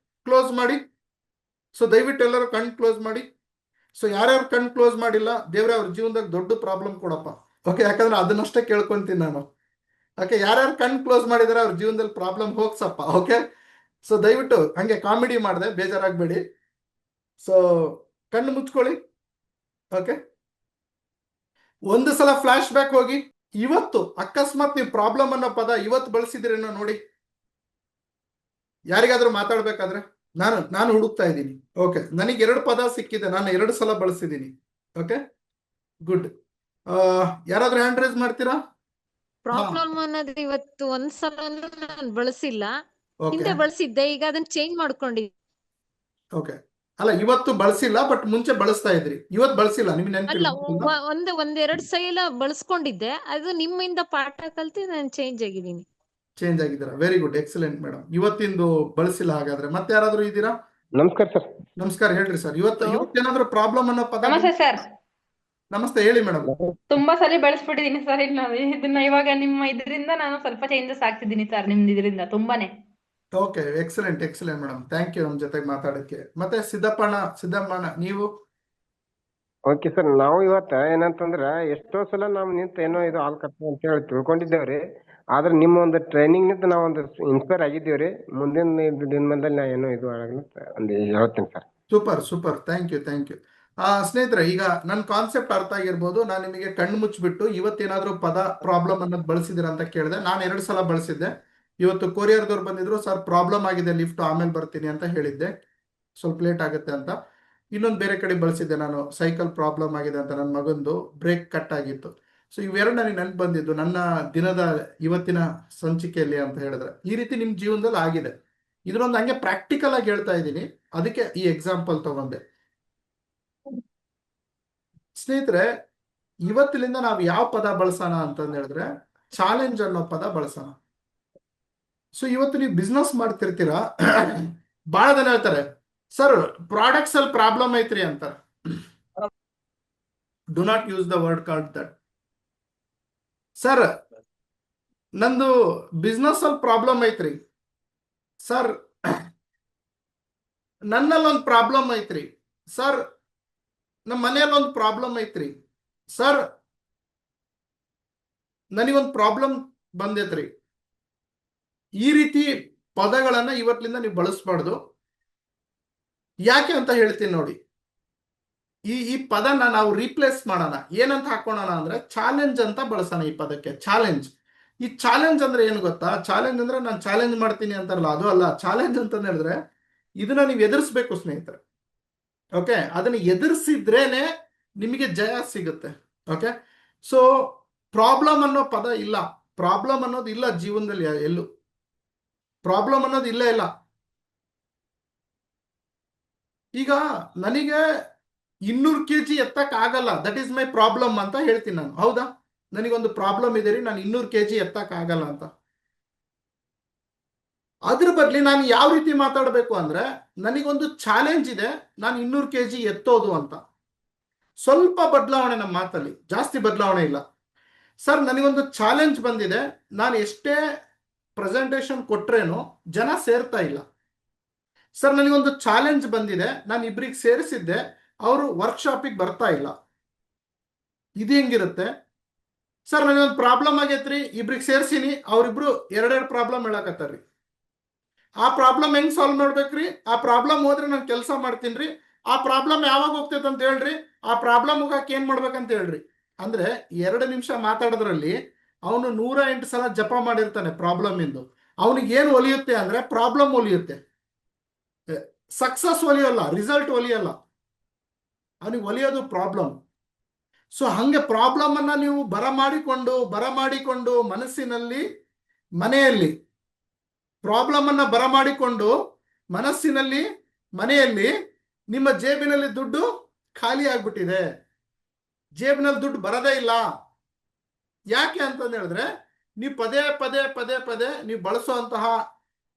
ಕ್ಲೋಸ್ ಮಾಡಿ. ಸೊ ದಯವಿಟ್ಟು ಎಲ್ಲರೂ ಕಣ್ಣು ಕ್ಲೋಸ್ ಮಾಡಿ. ಸೊ ಯಾರ್ಯಾರು ಕಣ್ಣು ಕ್ಲೋಸ್ ಮಾಡಿಲ್ಲ, ದೇವ್ರೆ ಅವ್ರ ಜೀವನದಾಗ ದೊಡ್ಡ ಪ್ರಾಬ್ಲಮ್ ಕೊಡಪ್ಪ. ಓಕೆ, ಯಾಕಂದ್ರೆ ಅದನ್ನಷ್ಟೇ ಕೇಳ್ಕೊಂತೀನಿ ನಾನು. ಓಕೆ, ಯಾರ್ಯಾರು ಕಣ್ಣು ಕ್ಲೋಸ್ ಮಾಡಿದಾರೆ ಅವ್ರ ಜೀವನದಲ್ಲಿ ಪ್ರಾಬ್ಲಮ್ ಹೋಗ್ಸಪ್ಪ. ಓಕೆ, ಸೊ ದಯವಿಟ್ಟು ಹಂಗೆ ಕಾಮಿಡಿ ಮಾಡಿದೆ, ಬೇಜಾರಾಗಬೇಡಿ. ಸೊ ಕಣ್ಣು ಮುಚ್ಕೊಳ್ಳಿ. ಓಕೆ, ಒಂದು ಸಲ ಫ್ಲಾಶ್ ಬ್ಯಾಕ್ ಹೋಗಿ. ಇವತ್ತು ಅಕಸ್ಮಾತ್ ನೀವು ಪ್ರಾಬ್ಲಮ್ ಅನ್ನೋ ಪದ ಇವತ್ತು ಬಳಸಿದಿರೇನೋ ನೋಡಿ. ಯಾರಿಗಾದ್ರೂ ಮಾತಾಡ್ಬೇಕಾದ್ರೆ ನಾನು ಹುಡುಕ್ತಾ ಇದ್ದೀನಿ. ಓಕೆ, ನನಗೆ 2 ಪದ ಸಿಕ್ಕಿದೆ, ನಾನು 2 ಸಲ ಬಳಸಿದ್ದೀನಿ. Okay, good. ಯಾರಾದ್ರೂ ಹ್ಯಾಂಡ್ ರೈಸ್ ಮಾಡ್ತೀರಾ? ಪ್ರಾಬ್ಲಮ್ ಅನ್ನೋದು ಇವತ್ತು ಒಂದ್ಸಲ ನಾನು ಬಳಸಿಲ್ಲ, ಓಕೆ ಹಿಂದೆ ಬಳಸಿದ್ದೆ, ಈಗ ಅದನ್ನ ಚೇಂಜ್ ಮಾಡ್ಕೊಂಡಿದ್ದೆ. ಓಕೆ, ಅಲ್ಲ ಇವತ್ತು ಬಳಸಿಲ್ಲ, ಬಟ್ ಮುಂಚೆ ಬಳಸ್ತಾ ಇದ್ರಿ, ಇವತ್ತು ಬಳಸಿಲ್ಲ, ನಿಮ್ಗೆ ಅಲ್ಲ, ನೆನಪಿಲ್ಲ? ಒಂದೆರಡು ಸಲ ಬಳಸ್ಕೊಂಡಿದ್ದೆ, ಅದು ನಿಮ್ಮಿಂದ ಪಾಠ ಕಲ್ತು ನಾನು ಚೇಂಜ್ ಆಗಿದ್ದೀನಿ. ಚೇಂಜ್ ಆಗಿದ್ದೀರಾ? Very good, excellent madam. ಇವತ್ತಿಂದು ಬಳಸಿಲ್ಲ ಹಾಗಾದ್ರೆ. ಮತ್ತೆ ಯಾರಾದ್ರೂ ಇದ್ದೀರಾ? ನಮಸ್ಕಾರ ಸರ್. ನಮಸ್ಕಾರ, ಹೇಳ್ರಿ ಸರ್. Hello. ಇವತ್ತೇನಾದ್ರೂ ಪ್ರಾಬ್ಲಮ್ ಅನ್ನೋ ಪದ? ನಮಸ್ತೆ ಸರ್. ನಮಸ್ತೆ, ಹೇಳಿ ಮೇಡಮ್. ತುಂಬಾ ಸಲ ಬಳಸ್ಬಿಟ್ಟಿದೀನಿ ಸರ್. ಇದನ್ನ ಇವಾಗ ನಿಮ್ಮ ಇದರಿಂದ ನಾನು ಸ್ವಲ್ಪ ಚೇಂಜಸ್ ಆಗ್ತಿದ್ದೀನಿ ಸರ್, ನಿಮ್ದು ಇದರಿಂದ ತುಂಬಾನೇ. Okay, excellent excellent madam, thank you ನಮ್ಮ ಜೊತೆಗೆ ಮಾತಾಡಕ್ಕೆ. ಮತ್ತೆ ಸಿದ್ದಪ್ಪಣ್ಣ ನೀವು? ಓಕೆ ಸರ್, ನಾವು ಇವತ್ತ ಏನಂತಂದ್ರ ಎಷ್ಟೋ ಸಲ ನಾವು ನಿಂತು ಏನೋ ಇದು ಆಲ್ಕತ್ತ ಅಂತ ಹೇಳಿ ತಿಳ್ಕೊಂಡಿದ್ದೇವ್ರಿ. ಆದ್ರೆ ನಿಮ್ಮ ಒಂದು ಟ್ರೈನಿಂಗ್ ನಿಂತ ನಾವು ಒಂದು ಇನ್ಸ್ಪೈರ್ ಆಗಿದ್ದೇವ್ರಿ. ಮುಂದಿನ ದಿನಮಾನದಲ್ಲಿ ನಾ ಏನೋ ಇದು ಆಗಲ್ಲ ಒಂದು ಹೇಳ್ತೀನಿ sir. Super super, thank you. ಸ್ನೇಹಿತರೆ, ಈಗ ನನ್ನ ಕಾನ್ಸೆಪ್ಟ್ ಅರ್ಥ ಆಗಿರ್ಬೋದು. ನಾನು ನಿಮಗೆ ಕಣ್ಣು ಮುಚ್ಚಿಬಿಟ್ಟು ಇವತ್ತೇನಾದ್ರೂ ಪದ ಪ್ರಾಬ್ಲಮ್ ಅನ್ನೋದು ಬಳಸಿದಿರ ಅಂತ ಕೇಳಿದೆ. ನಾನು 2 ಸಲ ಬಳಸಿದ್ದೆ. ಇವತ್ತು ಕೊರಿಯರ್ದವ್ರು ಬಂದಿದ್ರು, ಸರ್ ಪ್ರಾಬ್ಲಮ್ ಆಗಿದೆ ಲಿಫ್ಟ್, ಆಮೇಲೆ ಬರ್ತೀನಿ ಅಂತ ಹೇಳಿದ್ದೆ, ಸ್ವಲ್ಪ ಲೇಟ್ ಆಗುತ್ತೆ ಅಂತ. ಇನ್ನೊಂದು ಬೇರೆ ಕಡೆ ಬಳಸಿದ್ದೆ ನಾನು, ಸೈಕಲ್ ಪ್ರಾಬ್ಲಮ್ ಆಗಿದೆ ಅಂತ, ನನ್ನ ಮಗಂದು ಬ್ರೇಕ್ ಕಟ್ ಆಗಿತ್ತು. ಸೊ ಇವೆರಡು ನನಗೆ ನೆನಪು ಬಂದಿದ್ದು ನನ್ನ ದಿನದ ಇವತ್ತಿನ ಸಂಚಿಕೆಯಲ್ಲಿ ಅಂತ ಹೇಳಿದ್ರೆ. ಈ ರೀತಿ ನಿಮ್ಮ ಜೀವನದಲ್ಲಿ ಆಗಿದೆ. ಇದನ್ನೊಂದು ಹಂಗೆ ಪ್ರಾಕ್ಟಿಕಲ್ ಆಗಿ ಹೇಳ್ತಾ ಇದ್ದೀನಿ, ಅದಕ್ಕೆ ಈ ಎಕ್ಸಾಂಪಲ್ ತಗೊಂಡೆ. ಸ್ನೇಹಿತರೆ, ಇವತ್ತಿನಿಂದ ನಾವು ಯಾವ ಪದ ಬಳಸೋಣ ಅಂತಂದು ಹೇಳಿದ್ರೆ ಚಾಲೆಂಜ್ ಅನ್ನೋ ಪದ ಬಳಸೋಣ. ಸೊ ಇವತ್ತು ನೀವು ಬಿಸ್ನೆಸ್ ಮಾಡ್ತಿರ್ತೀರಾ, ಬಹಳ ಜನ ಹೇಳ್ತಾರೆ ಸರ್ ಪ್ರಾಡಕ್ಟ್ಸ್ ಅಲ್ಲಿ ಪ್ರಾಬ್ಲಮ್ ಐತ್ರಿ ಅಂತಾರೆ. Do not use the word called that. Sir ನಂದು ಬಿಸ್ನೆಸ್ ಅಲ್ಲಿ ಪ್ರಾಬ್ಲಮ್ ಐತ್ರಿ, ಸರ್ ನನ್ನಲ್ಲೊಂದು ಪ್ರಾಬ್ಲಮ್ ಐತ್ರಿ, ಸರ್ ನಮ್ಮ ಮನೆಯಲ್ಲಿ ಒಂದು ಪ್ರಾಬ್ಲಮ್ ಐತ್ರಿ, ಸರ್ ನನಗೊಂದು ಪ್ರಾಬ್ಲಮ್ ಬಂದೈತ್ರಿ. ಈ ರೀತಿ ಪದಗಳನ್ನ ಇವತ್ತಿನಿಂದ ನೀವು ಬಳಸಬಾರ್ದು. ಯಾಕೆ ಅಂತ ಹೇಳ್ತೀನಿ ನೋಡಿ. ಈ ಪದನ ನಾವು ರೀಪ್ಲೇಸ್ ಮಾಡೋಣ, ಏನಂತ ಹಾಕೋಣ ಅಂದ್ರೆ ಚಾಲೆಂಜ್ ಅಂತ ಬಳಸೋಣ ಈ ಪದಕ್ಕೆ. ಚಾಲೆಂಜ್. ಈ ಚಾಲೆಂಜ್ ಅಂದ್ರೆ ಏನು ಗೊತ್ತಾ? ಚಾಲೆಂಜ್ ಅಂದ್ರೆ ನಾನು ಚಾಲೆಂಜ್ ಮಾಡ್ತೀನಿ ಅಂತಾರಲ್ಲ, ಅದು ಅಲ್ಲ. ಚಾಲೆಂಜ್ ಅಂತ ಹೇಳಿದ್ರೆ ಇದನ್ನ ನೀವು ಎದುರಿಸ್ಬೇಕು ಸ್ನೇಹಿತರೆ. ಓಕೆ, ಅದನ್ನ ಎದುರಿಸಿದ್ರೇನೆ ನಿಮಗೆ ಜಯ ಸಿಗುತ್ತೆ. ಓಕೆ, ಸೊ ಪ್ರಾಬ್ಲಮ್ ಅನ್ನೋ ಪದ ಇಲ್ಲ, ಪ್ರಾಬ್ಲಮ್ ಅನ್ನೋದು ಇಲ್ಲ ಜೀವನದಲ್ಲಿ ಎಲ್ಲೂ, ಪ್ರಾಬ್ಲಮ್ ಅನ್ನೋದು ಇಲ್ಲೇ ಇಲ್ಲ. ಈಗ ನನಗೆ 200 kg ಎತ್ತಕ್ ಆಗಲ್ಲ, ದಟ್ ಈಸ್ ಮೈ ಪ್ರಾಬ್ಲಮ್ ಅಂತ ಹೇಳ್ತೀನಿ ನಾನು. ಹೌದಾ? ನನಗೊಂದು ಪ್ರಾಬ್ಲಮ್ ಇದೆ ರೀ, ನಾನು 200 kg ಎತ್ತಕ್ ಆಗಲ್ಲ ಅಂತ. ಅದ್ರ ಬದ್ಲಿ ನಾನು ಯಾವ ರೀತಿ ಮಾತಾಡಬೇಕು ಅಂದ್ರೆ, ನನಗೊಂದು ಚಾಲೆಂಜ್ ಇದೆ, ನಾನು 200 kg ಎತ್ತೋದು ಅಂತ. ಸ್ವಲ್ಪ ಬದಲಾವಣೆ ನಮ್ಮ ಮಾತಲ್ಲಿ, ಜಾಸ್ತಿ ಬದಲಾವಣೆ ಇಲ್ಲ. ಸರ್ ನನಗೊಂದು ಚಾಲೆಂಜ್ ಬಂದಿದೆ, ನಾನು ಎಷ್ಟೇ ಪ್ರೆಸೆಂಟೇಶನ್ ಕೊಟ್ರೇನು ಜನ ಸೇರ್ತಾ ಇಲ್ಲ. ಸರ್ ನನಗೊಂದು ಚಾಲೆಂಜ್ ಬಂದಿದೆ, ನಾನು ಇಬ್ಬರಿಗೆ ಸೇರಿಸಿದ್ದೆ, ಅವರು ವರ್ಕ್ಶಾಪಿಗೆ ಬರ್ತಾ ಇಲ್ಲ. ಇದು ಹೆಂಗಿರುತ್ತೆ? ಸರ್ ನನಗೊಂದು ಪ್ರಾಬ್ಲಮ್ ಆಗೈತ್ರಿ, ಇಬ್ರಿಗೆ ಸೇರ್ಸಿನಿ, ಅವ್ರಿಬ್ರು ಎರಡೆರಡು ಪ್ರಾಬ್ಲಮ್ ಹೇಳಕತ್ತಾರ್ರಿ. ಆ ಪ್ರಾಬ್ಲಮ್ ಹೆಂಗ್ ಸಾಲ್ವ್ ಮಾಡ್ಬೇಕ್ರಿ? ಆ ಪ್ರಾಬ್ಲಮ್ ಹೋದ್ರೆ ನಾನು ಕೆಲಸ ಮಾಡ್ತೀನಿ ರೀ. ಆ ಪ್ರಾಬ್ಲಮ್ ಯಾವಾಗ ಹೋಗ್ತೈತೆ ಅಂತ ಹೇಳ್ರಿ, ಆ ಪ್ರಾಬ್ಲಮ್ ಹೋಗಕ್ಕೆ ಏನ್ ಮಾಡ್ಬೇಕಂತ ಹೇಳ್ರಿ. ಅಂದ್ರೆ 2 ನಿಮಿಷ ಮಾತಾಡೋದ್ರಲ್ಲಿ ಅವನು 108 ಸಲ ಜಪ ಮಾಡಿರ್ತಾನೆ ಪ್ರಾಬ್ಲಮ್ ಇಂದು. ಅವನಿಗೆ ಏನು ಒಲಿಯುತ್ತೆ ಅಂದ್ರೆ ಪ್ರಾಬ್ಲಮ್ ಒಲಿಯುತ್ತೆ, ಸಕ್ಸಸ್ ಒಲಿಯಲ್ಲ, ರಿಸಲ್ಟ್ ಒಲಿಯಲ್ಲ, ಅವನಿಗೆ ಒಲಿಯೋದು ಪ್ರಾಬ್ಲಮ್. ಸೊ ಹಂಗೆ ಪ್ರಾಬ್ಲಮ್ ಅನ್ನ ನೀವು ಬರಮಾಡಿಕೊಂಡು ಮನಸ್ಸಿನಲ್ಲಿ, ಮನೆಯಲ್ಲಿ ಪ್ರಾಬ್ಲಮ್ ಅನ್ನ ಬರಮಾಡಿಕೊಂಡು ಮನಸ್ಸಿನಲ್ಲಿ, ಮನೆಯಲ್ಲಿ ನಿಮ್ಮ ಜೇಬಿನಲ್ಲಿ ದುಡ್ಡು ಖಾಲಿ ಆಗ್ಬಿಟ್ಟಿದೆ, ಜೇಬಿನಲ್ಲಿ ದುಡ್ಡು ಬರದೇ ಇಲ್ಲ. ಯಾಕೆ ಅಂತಂದು ಹೇಳಿದ್ರೆ, ನೀವು ಪದೇ ಪದೇ ಪದೇ ಪದೇ ನೀವು ಬಳಸುವಂತಹ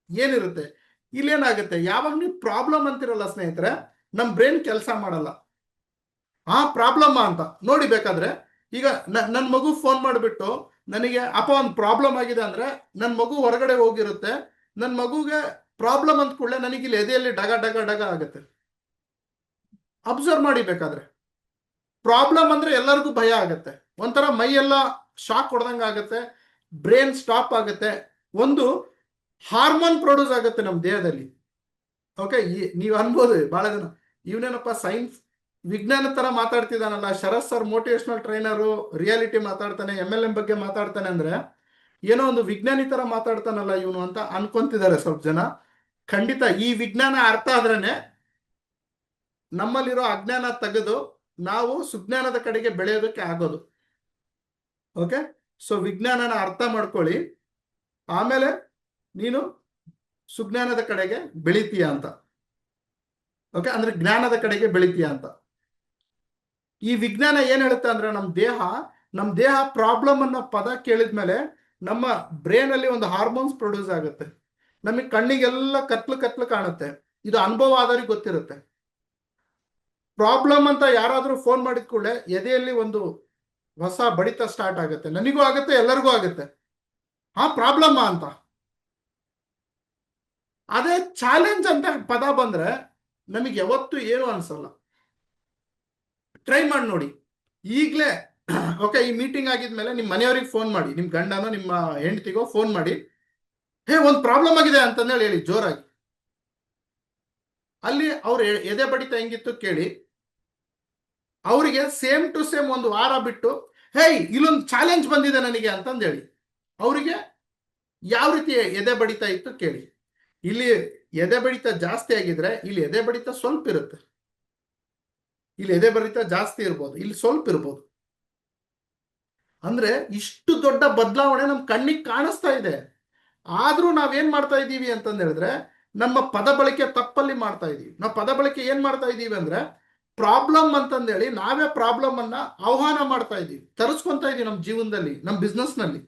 ಏನಿರುತ್ತೆ, ಇಲ್ಲೇನಾಗುತ್ತೆ, ಯಾವಾಗ ನೀವು ಪ್ರಾಬ್ಲಮ್ ಅಂತಿರಲ್ಲ ಸ್ನೇಹಿತರೆ, ನಮ್ಮ ಬ್ರೈನ್ ಕೆಲಸ ಮಾಡಲ್ಲ. ಆ ಪ್ರಾಬ್ಲಮ್ ಅಂತ ನೋಡಿ. ಬೇಕಾದ್ರೆ ಈಗ ನನ್ನ ಮಗು ಫೋನ್ ಮಾಡಿಬಿಟ್ಟು ನನಗೆ ಅಪ್ಪ ಒಂದು ಪ್ರಾಬ್ಲಮ್ ಆಗಿದೆ ಅಂದ್ರೆ, ನನ್ನ ಮಗು ಹೊರಗಡೆ ಹೋಗಿರುತ್ತೆ, ನನ್ನ ಮಗುಗೆ ಪ್ರಾಬ್ಲಮ್ ಅಂದ ಕೂಡಲೇ ನನಗೆ ಇಲ್ಲಿ ಎದೆಯಲ್ಲಿ ಡಗ ಡಗ ಡಗ ಆಗುತ್ತೆ. ಅಬ್ಸರ್ವ್ ಮಾಡಿ. ಬೇಕಾದ್ರೆ ಪ್ರಾಬ್ಲಮ್ ಅಂದ್ರೆ ಎಲ್ಲರಿಗೂ ಭಯ ಆಗುತ್ತೆ, ಒಂಥರ ಮೈಯೆಲ್ಲ ಶಾಕ್ ಹೊಡೆದಂಗೆ ಆಗುತ್ತೆ, ಬ್ರೈನ್ ಸ್ಟಾಪ್ ಆಗುತ್ತೆ, ಒಂದು ಹಾರ್ಮೋನ್ ಪ್ರೊಡ್ಯೂಸ್ ಆಗುತ್ತೆ ನಮ್ಮ ದೇಹದಲ್ಲಿ. ಓಕೆ, ನೀವು ಅನ್ಬೋದು ಬಹಳ ಜನ, ಇವನೇನಪ್ಪ ಸೈನ್ಸ್ ವಿಜ್ಞಾನ ತರ ಮಾತಾಡ್ತಿದ್ದಾನಲ್ಲ, ಶರತ್ ಸರ್ ಮೋಟಿವೇಶನಲ್ ಟ್ರೈನರು, ರಿಯಾಲಿಟಿ ಮಾತಾಡ್ತಾನೆ, MLM ಬಗ್ಗೆ ಮಾತಾಡ್ತಾನೆ ಅಂದ್ರೆ ಏನೋ ಒಂದು ವಿಜ್ಞಾನಿ ತರ ಮಾತಾಡ್ತಾನಲ್ಲ ಇವನು ಅಂತ ಅನ್ಕೊಂತಿದ್ದಾರೆ ಸ್ವಲ್ಪ ಜನ. ಖಂಡಿತ ಈ ವಿಜ್ಞಾನ ಅರ್ಥ ಆದ್ರೇನೆ ನಮ್ಮಲ್ಲಿರೋ ಅಜ್ಞಾನ ತೆಗೆದು ನಾವು ಸುಜ್ಞಾನದ ಕಡೆಗೆ ಬೆಳೆಯೋದಕ್ಕೆ ಆಗೋದು. ಓಕೆ, ಸೊ ವಿಜ್ಞಾನನ ಅರ್ಥ ಮಾಡ್ಕೊಳ್ಳಿ, ಆಮೇಲೆ ನೀನು ಸುಜ್ಞಾನದ ಕಡೆಗೆ ಬೆಳಿತೀಯ ಅಂತ. ಓಕೆ, ಅಂದ್ರೆ ಜ್ಞಾನದ ಕಡೆಗೆ ಬೆಳಿತೀಯ ಅಂತ. ಈ ವಿಜ್ಞಾನ ಏನ್ ಹೇಳುತ್ತೆ ಅಂದ್ರೆ, ನಮ್ಮ ದೇಹ ಪ್ರಾಬ್ಲಮ್ ಅನ್ನೋ ಪದ ಕೇಳಿದ್ಮೇಲೆ ನಮ್ಮ ಬ್ರೈನ್ ಅಲ್ಲಿ ಒಂದು ಹಾರ್ಮೋನ್ಸ್ ಪ್ರೊಡ್ಯೂಸ್ ಆಗುತ್ತೆ, ನಮಗೆ ಕಣ್ಣಿಗೆಲ್ಲ ಕತ್ಲು ಕಾಣುತ್ತೆ. ಇದು ಅನುಭವ ಆದವ್ರಿಗೆ ಗೊತ್ತಿರುತ್ತೆ. ಪ್ರಾಬ್ಲಮ್ ಅಂತ ಯಾರಾದ್ರೂ ಫೋನ್ ಮಾಡಿದ ಕೂಡಲೇ ಎದೆಯಲ್ಲಿ ಒಂದು ಹೊಸ ಬಡಿತ ಸ್ಟಾರ್ಟ್ ಆಗುತ್ತೆ, ನನಗೂ ಆಗುತ್ತೆ, ಎಲ್ಲರಿಗೂ ಆಗುತ್ತೆ. ಆ ಪ್ರಾಬ್ಲಮ್ ಅಂತ. ಅದೇ ಚಾಲೆಂಜ್ ಅಂತ ಪದ ಬಂದ್ರೆ ನಮಗೆ ಯಾವತ್ತೂ ಏನು ಅನ್ಸಲ್ಲ. ಟ್ರೈ ಮಾಡಿ ನೋಡಿ ಈಗಲೇ. ಓಕೆ, ಈ ಮೀಟಿಂಗ್ ಆಗಿದ್ಮೇಲೆ ನಿಮ್ಮ ಮನೆಯವ್ರಿಗೆ ಫೋನ್ ಮಾಡಿ, ನಿಮ್ಮ ಗಂಡನೋ ನಿಮ್ಮ ಹೆಂಡತಿಗೋ ಫೋನ್ ಮಾಡಿ, ಹೇ ಒಂದು ಪ್ರಾಬ್ಲಮ್ ಆಗಿದೆ ಅಂತಂದೇಳಿ ಹೇಳಿ ಜೋರಾಗಿ. ಅಲ್ಲಿ ಅವ್ರು ಎದೆ ಬಡಿತ ಹೆಂಗಿತ್ತು ಕೇಳಿ, ಅವರಿಗೆ ಸೇಮ್ ಟು ಸೇಮ್ ಒಂದು ವಾರ ಬಿಟ್ಟು, ಹೇ ಇಲ್ಲೊಂದು ಚಾಲೆಂಜ್ ಬಂದಿದೆ ನನಗೆ ಅಂತಂದು ಹೇಳಿ. ಅವರಿಗೆ ಯಾವ ರೀತಿ ಎದೆ ಬಡಿತ ಇತ್ತು ಕೇಳಿ. ಇಲ್ಲಿ ಎದೆ ಬಡಿತ ಜಾಸ್ತಿ ಆಗಿದ್ರೆ ಇಲ್ಲಿ ಎದೆ ಬಡಿತ ಸ್ವಲ್ಪ ಇರುತ್ತೆ, ಇಲ್ಲಿ ಎದೆ ಬಡಿತ ಜಾಸ್ತಿ ಇರ್ಬೋದು, ಇಲ್ಲಿ ಸ್ವಲ್ಪ ಇರ್ಬೋದು. ಅಂದ್ರೆ ಇಷ್ಟು ದೊಡ್ಡ ಬದಲಾವಣೆ ನಮ್ಮ ಕಣ್ಣಿಗೆ ಕಾಣಿಸ್ತಾ ಇದೆ. ಆದ್ರೂ ನಾವೇನ್ ಮಾಡ್ತಾ ಇದ್ದೀವಿ ಅಂತಂದು ಹೇಳಿದ್ರೆ, ನಮ್ಮ ಪದ ಬಳಕೆ ತಪ್ಪಲ್ಲಿ ಮಾಡ್ತಾ ಇದೀವಿ. ನಾವು ಪದ ಬಳಕೆ ಏನ್ ಮಾಡ್ತಾ ಇದೀವಿ ಅಂದ್ರೆ, ಪ್ರಾಬ್ಲಮ್ ಅಂತಂದೇಳಿ ನಾವೇ ಪ್ರಾಬ್ಲಮ್ ಅನ್ನ ಆಹ್ವಾನ ಮಾಡ್ತಾ ಇದೀವಿ, ತರಿಸ್ಕೊಂತ ಇದೀವಿ ನಮ್ಮ ಜೀವನದಲ್ಲಿ, ನಮ್ಮ ಬಿಸ್ನೆಸ್ ನಲ್ಲಿ.